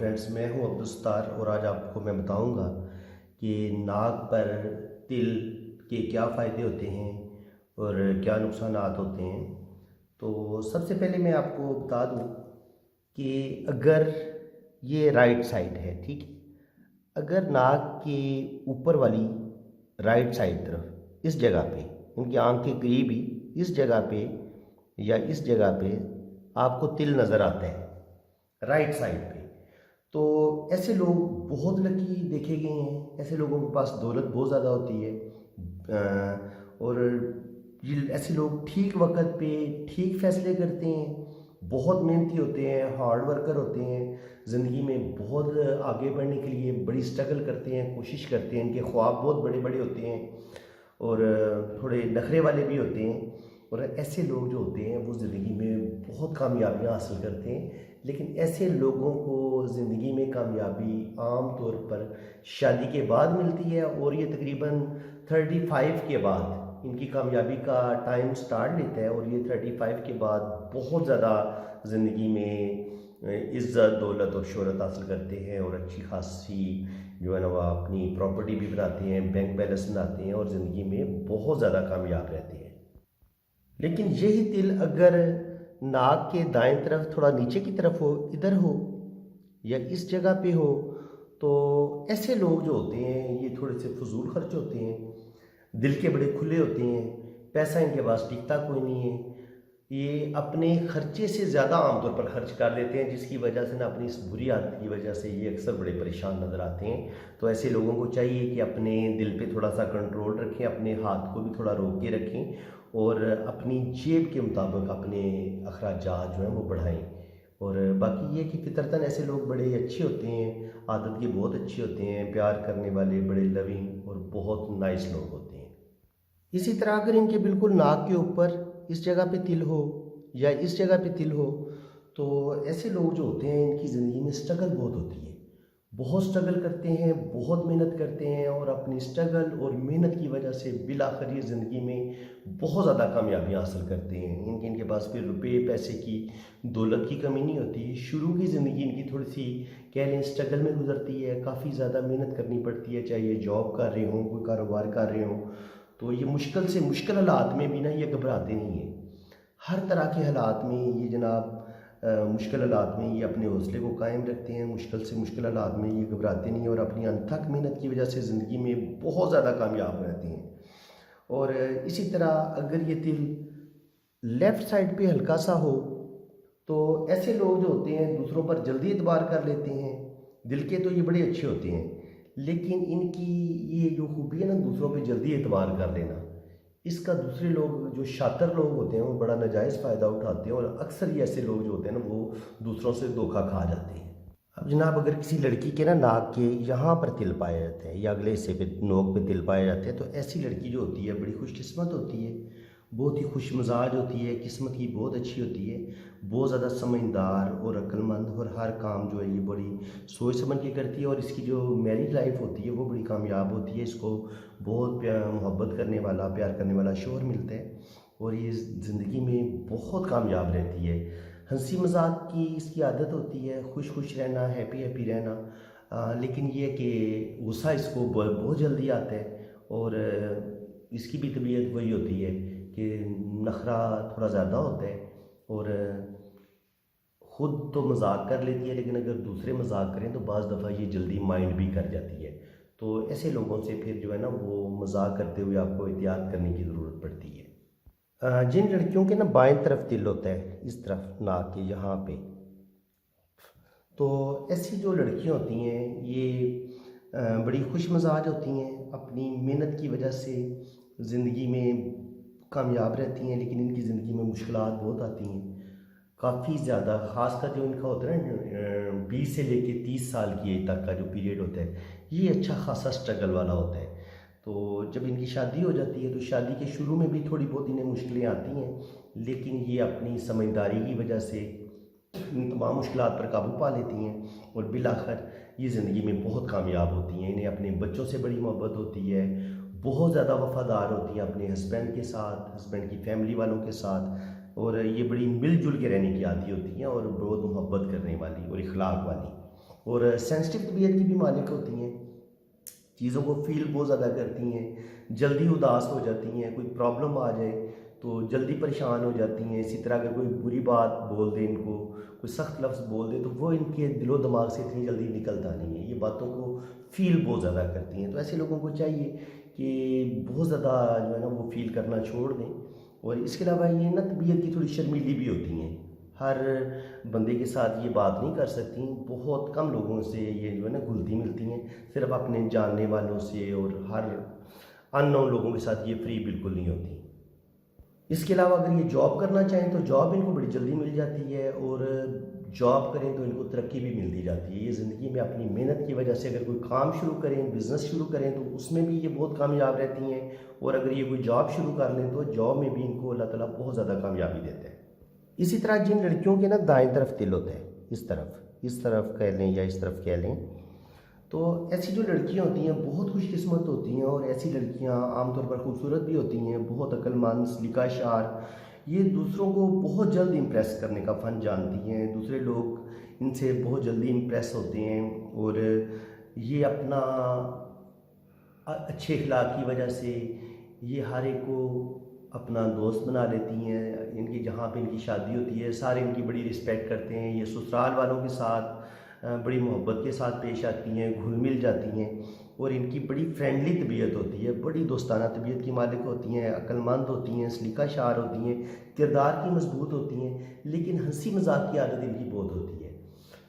Friends, मैं हूं अब्दुल और आज आपको मैं बताऊंगा कि नाक पर तिल के क्या फ़ायदे होते हैं और क्या नुकसानात होते हैं। तो सबसे पहले मैं आपको बता दूं कि अगर ये राइट साइड है, ठीक है, अगर नाक के ऊपर वाली राइट साइड तरफ इस जगह पे, उनकी आंख के करीब ही इस जगह पे या इस जगह पे आपको तिल नज़र आता है राइट साइड पे, तो ऐसे लोग बहुत लकी देखे गए हैं। ऐसे लोगों के पास दौलत बहुत ज़्यादा होती है। और ये ऐसे लोग ठीक वक्त पे ठीक फैसले करते हैं, बहुत मेहनती होते हैं, हार्ड वर्कर होते हैं, ज़िंदगी में बहुत आगे बढ़ने के लिए बड़ी स्ट्रगल करते हैं, कोशिश करते हैं। इनके ख्वाब बहुत बड़े बड़े होते हैं और थोड़े नखरे वाले भी होते हैं। और ऐसे लोग जो होते हैं वो ज़िंदगी में बहुत कामयाबियाँ हासिल करते हैं। लेकिन ऐसे लोगों को ज़िंदगी में कामयाबी आम तौर पर शादी के बाद मिलती है और ये तकरीबन 35 के बाद इनकी कामयाबी का टाइम स्टार्ट लेता है। और ये 35 के बाद बहुत ज़्यादा ज़िंदगी में इज़्ज़त, दौलत और शोहरत हासिल करते हैं और अच्छी खासी जो है ना वह अपनी प्रॉपर्टी भी बनाते हैं, बैंक बैलेंस बनाते हैं और ज़िंदगी में बहुत ज़्यादा कामयाब रहते हैं। लेकिन यही तिल अगर नाक के दाएं तरफ थोड़ा नीचे की तरफ हो, इधर हो या इस जगह पे हो, तो ऐसे लोग जो होते हैं ये थोड़े से फजूल खर्च होते हैं, दिल के बड़े खुले होते हैं, पैसा इनके पास टिकता कोई नहीं है। ये अपने खर्चे से ज़्यादा आमतौर पर खर्च कर देते हैं, जिसकी वजह से ना अपनी इस बुरी आदत की वजह से ये अक्सर बड़े परेशान नज़र आते हैं। तो ऐसे लोगों को चाहिए कि अपने दिल पे थोड़ा सा कंट्रोल रखें, अपने हाथ को भी थोड़ा रोक के रखें और अपनी जेब के मुताबिक अपने अखराजात जो हैं वो बढ़ाएं। और बाकी ये कि फितरतन ऐसे लोग बड़े अच्छे होते हैं, आदत के बहुत अच्छे होते हैं, प्यार करने वाले, बड़े लविंग और बहुत नाइस लोग होते हैं। इसी तरह अगर इनके बिल्कुल नाक के ऊपर इस जगह पे तिल हो या इस जगह पे तिल हो, तो ऐसे लोग जो होते हैं इनकी ज़िंदगी में स्ट्रगल बहुत होती है, बहुत स्ट्रगल करते हैं, बहुत मेहनत करते हैं और अपनी स्ट्रगल और मेहनत की वजह से बिल आखिर ये ज़िंदगी में बहुत ज़्यादा कामयाबी हासिल करते हैं। इनके पास फिर रुपये पैसे की, दौलत की कमी नहीं होती। शुरू की ज़िंदगी इनकी थोड़ी सी कह लें स्ट्रगल में गुजरती है, काफ़ी ज़्यादा मेहनत करनी पड़ती है, चाहे ये जॉब कर रहे हों, कोई कारोबार कर रहे हों। तो ये मुश्किल से मुश्किल हालात में भी ना ये घबराते नहीं हैं। हर तरह के हालात में ये जनाब मुश्किल हालात में ये अपने हौसले को कायम रखते हैं, मुश्किल से मुश्किल हालात में ये घबराते नहीं और अपनी अनथक मेहनत की वजह से ज़िंदगी में बहुत ज़्यादा कामयाब रहते हैं। और इसी तरह अगर ये तिल लेफ़्ट साइड पे हल्का सा हो, तो ऐसे लोग जो होते हैं दूसरों पर जल्दी एतबार कर लेते हैं। दिल के तो ये बड़े अच्छे होते हैं, लेकिन इनकी ये जो खूबी है ना दूसरों पे जल्दी एतबार कर लेना, इसका दूसरे लोग जो शातिर लोग होते हैं वो बड़ा नाजायज़ फ़ायदा उठाते हैं और अक्सर ये ऐसे लोग जो होते हैं ना वो दूसरों से धोखा खा जाते हैं। अब जनाब अगर किसी लड़की के ना नाक के यहाँ पर तिल पाए जाते हैं या अगले हिस्से पे नोक पे तिल पाए जाते हैं, तो ऐसी लड़की जो होती है बड़ी खुशकिस्मत होती है, बहुत ही खुश मिजाज होती है, किस्मत की बहुत अच्छी होती है, बहुत ज़्यादा समझदार और अक्लमंद और हर काम जो है ये बड़ी सोच समझ के करती है। और इसकी जो मैरिज लाइफ होती है वो बड़ी कामयाब होती है। इसको बहुत प्यार मोहब्बत करने वाला, प्यार करने वाला शौहर मिलता है और ये ज़िंदगी में बहुत कामयाब रहती है। हंसी मजाक की इसकी आदत होती है, खुश खुश रहना, हैप्पी हैप्पी रहना। लेकिन ये कि गुस्सा इसको बहुत जल्दी आता है और इसकी भी तबीयत वही होती है कि नखरा थोड़ा ज़्यादा होता है और ख़ुद तो मजाक कर लेती है, लेकिन अगर दूसरे मजाक करें तो बाज़ दफ़ा ये जल्दी माइंड भी कर जाती है। तो ऐसे लोगों से फिर जो है ना वो मजाक करते हुए आपको एहतियात करने की ज़रूरत पड़ती है। जिन लड़कियों के ना बाएं तरफ तिल होता है, इस तरफ नाक के यहाँ पे, तो ऐसी जो लड़कियां होती हैं ये बड़ी खुश मिजाज होती हैं, अपनी मेहनत की वजह से ज़िंदगी में कामयाब रहती हैं। लेकिन इनकी ज़िंदगी में मुश्किलात बहुत आती हैं, काफ़ी ज़्यादा। ख़ासकर जो इनका होता है ना 20 से लेके 30 साल की एज तक का जो पीरियड होता है ये अच्छा खासा स्ट्रगल वाला होता है। तो जब इनकी शादी हो जाती है तो शादी के शुरू में भी थोड़ी बहुत इन्हें मुश्किलें आती हैं, लेकिन ये अपनी समझदारी की वजह से इन तमाम मुश्किलात पर काबू पा लेती हैं और बिल आखिर ये ज़िंदगी में बहुत कामयाब होती हैं। इन्हें अपने बच्चों से बड़ी मोहब्बत होती है, बहुत ज़्यादा वफ़ादार होती हैं अपने हस्बैंड के साथ, हस्बैंड की फैमिली वालों के साथ। और ये बड़ी मिलजुल के रहने की आदी होती हैं और बहुत मोहब्बत करने वाली और इखलाक वाली। और सेंसिटिव तबीयत की भी मालिक होती हैं, चीज़ों को फील बहुत ज़्यादा करती हैं, जल्दी उदास हो जाती हैं, कोई प्रॉब्लम आ जाए तो जल्दी परेशान हो जाती हैं। इसी तरह अगर कोई बुरी बात बोल दे इनको, कोई सख्त लफ्ज़ बोल दे तो वो इनके दिलो दिमाग से इतनी जल्दी निकलता नहीं है, ये बातों को फ़ील बहुत ज़्यादा करती हैं। तो ऐसे लोगों को चाहिए कि बहुत ज़्यादा जो है ना वो फ़ील करना छोड़ दें। और इसके अलावा ये ना तबीयत की थोड़ी शर्मीली भी होती हैं, हर बंदे के साथ ये बात नहीं कर सकती, बहुत कम लोगों से ये जो है ना घुलती मिलती हैं, सिर्फ अपने जानने वालों से और हर अननोन लोगों के साथ ये फ्री बिल्कुल नहीं होती। इसके अलावा अगर ये जॉब करना चाहें तो जॉब इनको बड़ी जल्दी मिल जाती है, और जॉब करें तो इनको तरक्की भी मिलती जाती है। ये ज़िंदगी में अपनी मेहनत की वजह से अगर कोई काम शुरू करें, बिज़नेस शुरू करें तो उसमें भी ये बहुत कामयाब रहती हैं, और अगर ये कोई जॉब शुरू कर लें तो जॉब में भी इनको अल्लाह ताला बहुत ज़्यादा कामयाबी देते हैं। इसी तरह जिन लड़कियों के ना दाएं तरफ तिल होता है, इस तरफ कह लें या इस तरफ कह लें, तो ऐसी जो लड़कियां होती हैं बहुत खुशकिस्मत होती हैं, और ऐसी लड़कियां आमतौर पर खूबसूरत भी होती हैं, बहुत अक्लमंद, सलीका शार, ये दूसरों को बहुत जल्द इम्प्रेस करने का फ़न जानती हैं, दूसरे लोग इनसे बहुत जल्दी इम्प्रेस होते हैं, और ये अपना अच्छे अखलाक की वजह से ये हर एक को अपना दोस्त बना लेती हैं। इनकी जहाँ पे इनकी शादी होती है सारे इनकी बड़ी रिस्पेक्ट करते हैं, ये ससुराल वालों के साथ बड़ी मोहब्बत के साथ पेश आती हैं, घुल मिल जाती हैं, और इनकी बड़ी फ्रेंडली तबीयत होती है, बड़ी दोस्ताना तबीयत की मालिक होती हैं, अक्लमंद होती हैं, सलीका शार होती हैं, किरदार की मजबूत होती हैं, लेकिन हंसी मजाक की आदत इनकी बहुत होती है।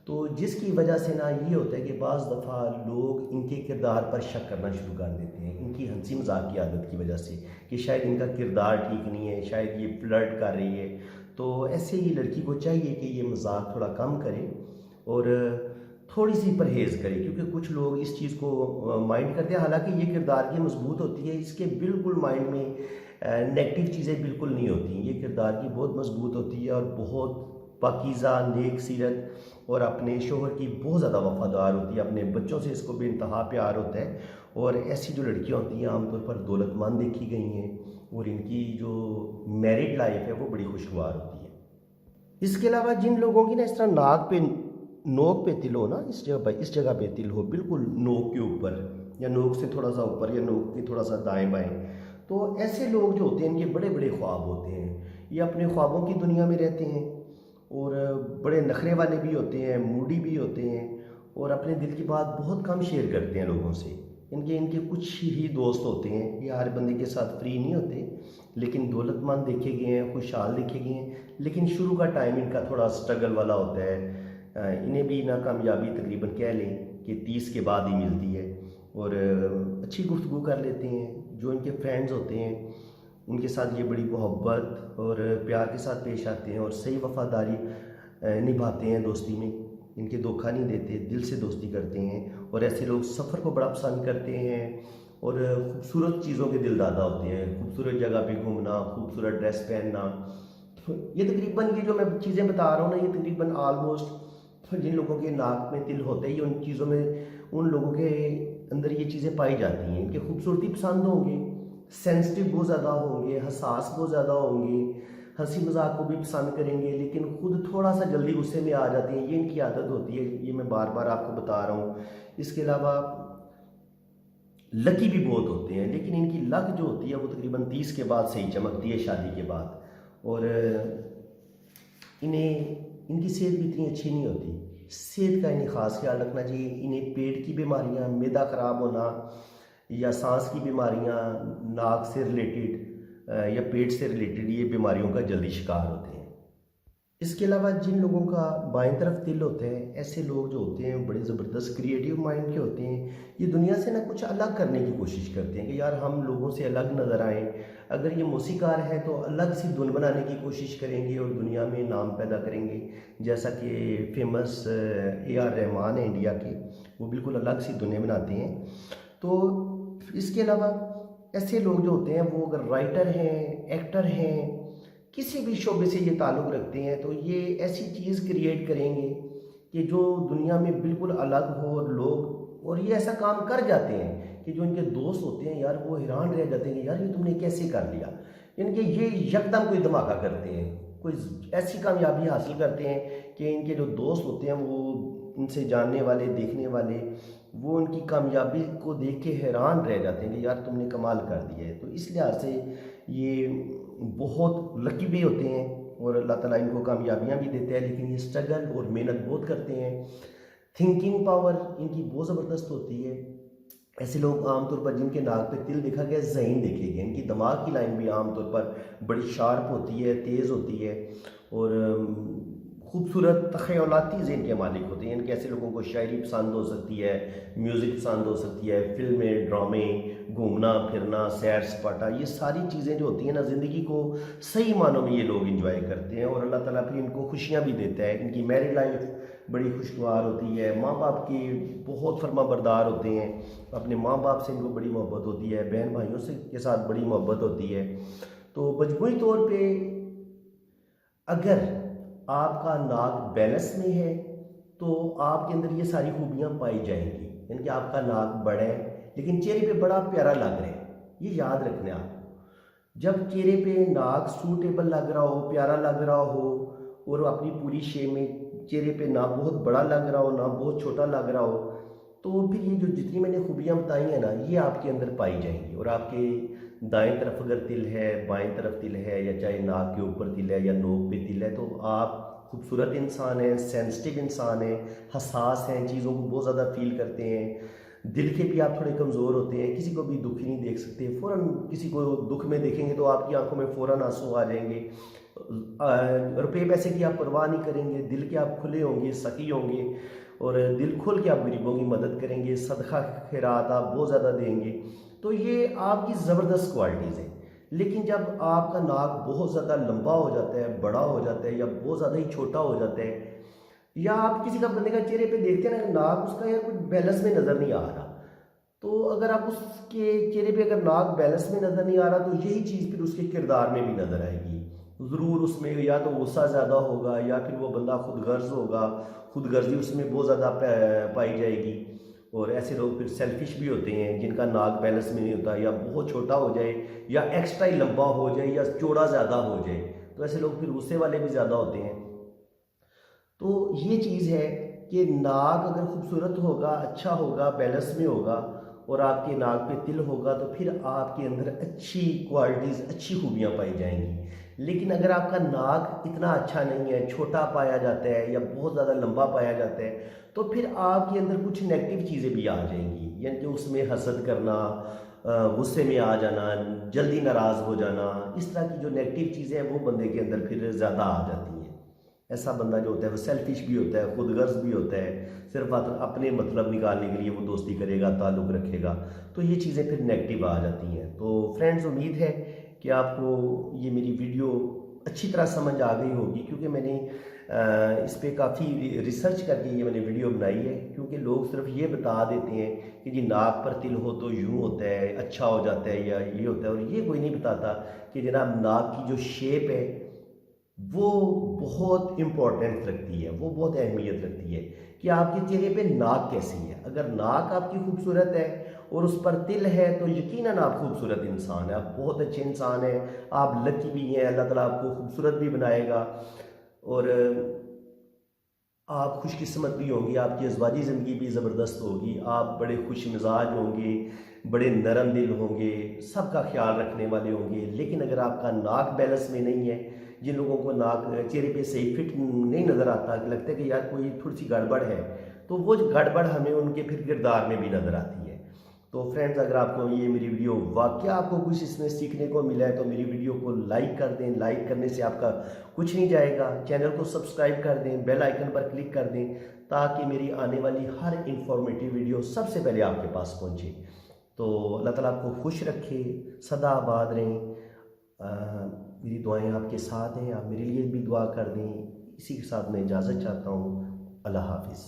तो जिसकी वजह से ना ये होता है कि बाज़ दफ़ा लोग इनके किरदार पर शक करना शुरू कर देते हैं, इनकी हंसी मजाक की आदत की वजह से, कि शायद इनका किरदार ठीक नहीं है, शायद ये फ्लर्ट कर रही है। तो ऐसे ही लड़की को चाहिए कि ये मजाक थोड़ा कम करे और थोड़ी सी परहेज़ करे, क्योंकि कुछ लोग इस चीज़ को माइंड करते हैं, हालांकि ये किरदार की मजबूत होती है, इसके बिल्कुल माइंड में नेगेटिव चीज़ें बिल्कुल नहीं होती, ये किरदार की बहुत मजबूत होती है और बहुत पाकीज़ा नेक सीरत, और अपने शोहर की बहुत ज़्यादा वफ़ादार होती है, अपने बच्चों से इसको बेइंतहा प्यार होता है। और ऐसी जो लड़कियां होती हैं आमतौर पर दौलतमंद देखी गई हैं, और इनकी जो मैरिड लाइफ है वो बड़ी खुशगवार होती है। इसके अलावा जिन लोगों की ना इस तरह नोक पे तिल हो ना, इस जगह पे तिल हो, बिल्कुल नोक के ऊपर या नोक से थोड़ा सा ऊपर या नोक के थोड़ा सा दाएं बाएं, तो ऐसे लोग जो होते हैं इनके बड़े बड़े ख्वाब होते हैं, ये अपने ख्वाबों की दुनिया में रहते हैं, और बड़े नखरे वाले भी होते हैं, मूडी भी होते हैं, और अपने दिल की बात बहुत कम शेयर करते हैं लोगों से। इनके इनके कुछ ही दोस्त होते हैं, ये हर बंदे के साथ फ्री नहीं होते, लेकिन दौलतमंद देखे गए हैं, खुशहाल देखे गए हैं, लेकिन शुरू का टाइम इनका थोड़ा स्ट्रगल वाला होता है। इन्हें भी नाकामयाबी तकरीबन कह लें कि 30 के बाद ही मिलती है, और अच्छी गुफ्तगू कर लेते हैं। जो इनके फ्रेंड्स होते हैं उनके साथ ये बड़ी मोहब्बत और प्यार के साथ पेश आते हैं, और सही वफादारी निभाते हैं दोस्ती में, इनके धोखा नहीं देते, दिल से दोस्ती करते हैं। और ऐसे लोग सफ़र को बड़ा पसंद करते हैं, और खूबसूरत चीज़ों के दिलदादा होते हैं, खूबसूरत जगह पे घूमना, खूबसूरत ड्रेस पहनना। तो ये तकरीबन ये जो मैं चीज़ें बता रहा हूँ ना, ये तकरीबन आलमोस्ट जिन लोगों के नाक में तिल होते ही उन चीज़ों में, उन लोगों के अंदर ये चीज़ें पाई जाती हैं। इनके खूबसूरती पसंद होंगे, सेंसिटिव बहुत ज़्यादा होंगे, हसास बहुत ज़्यादा होंगे, हंसी मजाक को भी पसंद करेंगे, लेकिन खुद थोड़ा सा जल्दी गुस्से में आ जाते हैं, ये इनकी आदत होती है, ये मैं बार बार आपको बता रहा हूँ। इसके अलावा लकी भी बहुत होते हैं, लेकिन इनकी लक जो होती है वो तकरीबन 30 के बाद से ही चमकती है, शादी के बाद। और इनकी सेहत भी इतनी अच्छी नहीं होती, सेहत का इन्हें ख़ास ख्याल रखना चाहिए। इन्हें पेट की बीमारियाँ, मैदा ख़राब होना या सांस की बीमारियाँ, नाक से रिलेटेड या पेट से रिलेटेड, ये बीमारियों का जल्दी शिकार होते हैं। इसके अलावा जिन लोगों का बाएं तरफ तिल होते हैं, ऐसे लोग जो होते हैं बड़े ज़बरदस्त क्रिएटिव माइंड के होते हैं। ये दुनिया से ना कुछ अलग करने की कोशिश करते हैं कि यार हम लोगों से अलग नज़र आएँ। अगर ये मौसीकार हैं तो अलग सी धुन बनाने की कोशिश करेंगे और दुनिया में नाम पैदा करेंगे, जैसा कि फेमस AR रहमान है इंडिया के, वो बिल्कुल अलग सी धुनें बनाते हैं। तो इसके अलावा ऐसे लोग जो होते हैं वो अगर राइटर हैं, एक्टर हैं, किसी भी शोबे से ये ताल्लुक़ रखते हैं, तो ये ऐसी चीज़ क्रिएट करेंगे कि जो दुनिया में बिल्कुल अलग हो, और ये ऐसा काम कर जाते हैं कि जो इनके दोस्त होते हैं यार वो हैरान रह जाते हैं कि यार ये तुमने कैसे कर लिया। इनके ये यकदम कोई धमाका करते हैं, कोई ऐसी कामयाबी हासिल करते हैं कि इनके जो दोस्त होते हैं वो इनसे जानने वाले, देखने वाले, वो उनकी कामयाबी को देख के हैरान रह जाते हैं कि यार तुमने कमाल कर दिया है। तो इस लिहाज से ये बहुत लकी भी होते हैं और अल्लाह ताला इनको कामयाबियाँ भी देते हैं, लेकिन ये स्ट्रगल और मेहनत बहुत करते हैं। थिंकिंग पावर इनकी बहुत ज़बरदस्त होती है। ऐसे लोग आमतौर पर जिनके नाक पे तिल देखा गया, ज़हीन देखे गए, इनकी दिमाग की लाइन भी आमतौर पर बड़ी शार्प होती है, तेज़ होती है और खूबसूरत ख़यालाती ज़हन के मालिक होते हैं। इनके ऐसे लोगों को शायरी पसंद हो सकती है, म्यूज़िक पसंद हो सकती है, फ़िल्में, ड्रामे, घूमना फिरना, सैर सपाटा, ये सारी चीज़ें जो होती हैं ना, ज़िंदगी को सही मानों में ये लोग इंजॉय करते हैं और अल्लाह ताला फिर इनको खुशियाँ भी देता है। इनकी मैरिड लाइफ बड़ी खुशगवार होती है, माँ बाप की बहुत फर्माबरदार होते हैं, अपने माँ बाप से इनको बड़ी मोहब्बत होती है, बहन भाइयों से के साथ बड़ी मोहब्बत होती है। तो मजमूई तौर पे अगर आपका नाक बैलेंस में है तो आपके अंदर ये सारी खूबियाँ पाई जाएंगी, यानी कि आपका नाक बड़ा है लेकिन चेहरे पे बड़ा प्यारा लग रहा है। ये याद रखना है आपको। जब चेहरे पे नाक सूटेबल लग रहा हो, प्यारा लग रहा हो और अपनी पूरी शेप में चेहरे पे ना बहुत बड़ा लग रहा हो ना बहुत छोटा लग रहा हो, तो फिर ये जो जितनी मैंने खूबियाँ बताई हैं ना, ये आपके अंदर पाई जाएंगी। और आपके दाएं तरफ अगर तिल है, बाएं तरफ तिल है, या चाहे नाक के ऊपर तिल है या नोक पे तिल है, तो आप खूबसूरत इंसान हैं, सेंसिटिव इंसान हैं, हसास हैं, चीज़ों को बहुत ज़्यादा फील करते हैं। दिल के भी आप थोड़े कमज़ोर होते हैं, किसी को भी दुखी नहीं देख सकते। फ़ौरन किसी को दुख में देखेंगे तो आपकी आंखों में फ़ौरन आंसू आ जाएंगे। रुपये पैसे की आप परवाह नहीं करेंगे, दिल के आप खुले होंगे, सखी होंगे और दिल खोल के आप गरीबों की मदद करेंगे, सदका खैरात आप बहुत ज़्यादा देंगे। तो ये आपकी ज़बरदस्त क्वालिटीज़ हैं। लेकिन जब आपका नाक बहुत ज़्यादा लंबा हो जाता है, बड़ा हो जाता है या बहुत ज़्यादा ही छोटा हो जाता है, या आप किसी का बंदे का चेहरे पे देखते हैं ना, नाक उसका यार कुछ बैलेंस में नज़र नहीं आ रहा, तो अगर आप उसके चेहरे पे अगर नाक बैलेंस में नज़र नहीं आ रहा, तो यही चीज़ फिर उसके किरदार में भी नज़र आएगी। ज़रूर उसमें या तो गुस्सा ज़्यादा होगा या फिर वो बंदा खुदगर्ज होगा, खुदगर्जी उसमें बहुत ज़्यादा पाई जाएगी। और ऐसे लोग फिर सेल्फिश भी होते हैं जिनका नाक बैलेंस में नहीं होता, या बहुत छोटा हो जाए या एक्स्ट्रा ही लंबा हो जाए या चौड़ा ज़्यादा हो जाए, तो ऐसे लोग फिर गुस्से वाले भी ज़्यादा होते हैं। तो ये चीज़ है कि नाक अगर खूबसूरत होगा, अच्छा होगा, बैलेंस में होगा और आपके नाक पे तिल होगा, तो फिर आपके अंदर अच्छी क्वालिटीज़, अच्छी खूबियाँ पाई जाएंगी। लेकिन अगर आपका नाक इतना अच्छा नहीं है, छोटा पाया जाता है या बहुत ज़्यादा लंबा पाया जाता है, तो फिर आपके अंदर कुछ नेगेटिव चीज़ें भी आ जाएंगी, यानी कि उसमें हसद करना, गुस्से में आ जाना, जल्दी नाराज़ हो जाना, इस तरह की जो नेगेटिव चीज़ें हैं वो बंदे के अंदर फिर ज़्यादा आ जाती हैं। ऐसा बंदा जो होता है वो सेल्फिश भी होता है, खुदगर्ज भी होता है, सिर्फ अपने मतलब निकालने के लिए वो दोस्ती करेगा, ताल्लुक़ रखेगा, तो ये चीज़ें फिर नेगेटिव आ जाती हैं। तो फ्रेंड्स, उम्मीद है कि आपको ये मेरी वीडियो अच्छी तरह समझ आ गई होगी, क्योंकि मैंने इस पे काफ़ी रिसर्च करके ये मैंने वीडियो बनाई है। क्योंकि लोग सिर्फ ये बता देते हैं कि जी नाक पर तिल हो तो यूँ होता है, अच्छा हो जाता है या ये होता है, और ये कोई नहीं बताता कि जनाब नाक की जो शेप है वो बहुत इम्पोर्टेंस रखती है, वो बहुत अहमियत रखती है कि आपके चेहरे पे नाक कैसी है। अगर नाक आपकी खूबसूरत है और उस पर तिल है, तो यकीनन आप खूबसूरत इंसान हैं, आप बहुत अच्छे इंसान हैं, आप लकी भी हैं, अल्लाह ताला आपको खूबसूरत भी बनाएगा और आप खुशकिस्मत भी होंगी, आपकी अज़वाजी ज़िंदगी भी ज़बरदस्त होगी, आप बड़े खुश मिजाज होंगे, बड़े नरम दिल होंगे, सबका ख्याल रखने वाले होंगे। लेकिन अगर आपका नाक बैलेंस में नहीं है, जिन लोगों को नाक चेहरे पे सही फिट नहीं नज़र आता, लगता है कि यार कोई थोड़ी सी गड़बड़ है, तो वो गड़बड़ हमें उनके फिर किरदार में भी नज़र आती है। तो फ्रेंड्स, अगर आपको ये मेरी वीडियो वाकया आपको कुछ इसमें सीखने को मिला है, तो मेरी वीडियो को लाइक कर दें। लाइक करने से आपका कुछ नहीं जाएगा, चैनल को सब्सक्राइब कर दें, बेल आइकन पर क्लिक कर दें, ताकि मेरी आने वाली हर इंफॉर्मेटिव वीडियो सबसे पहले आपके पास पहुंचे। तो अल्लाह ताला आपको खुश रखे, सदा आबाद रहें। मेरी दुआएं आपके साथ हैं, आप मेरे लिए भी दुआ कर दें। इसी के साथ मैं इजाज़त चाहता हूँ। अल्लाह हाफिज़।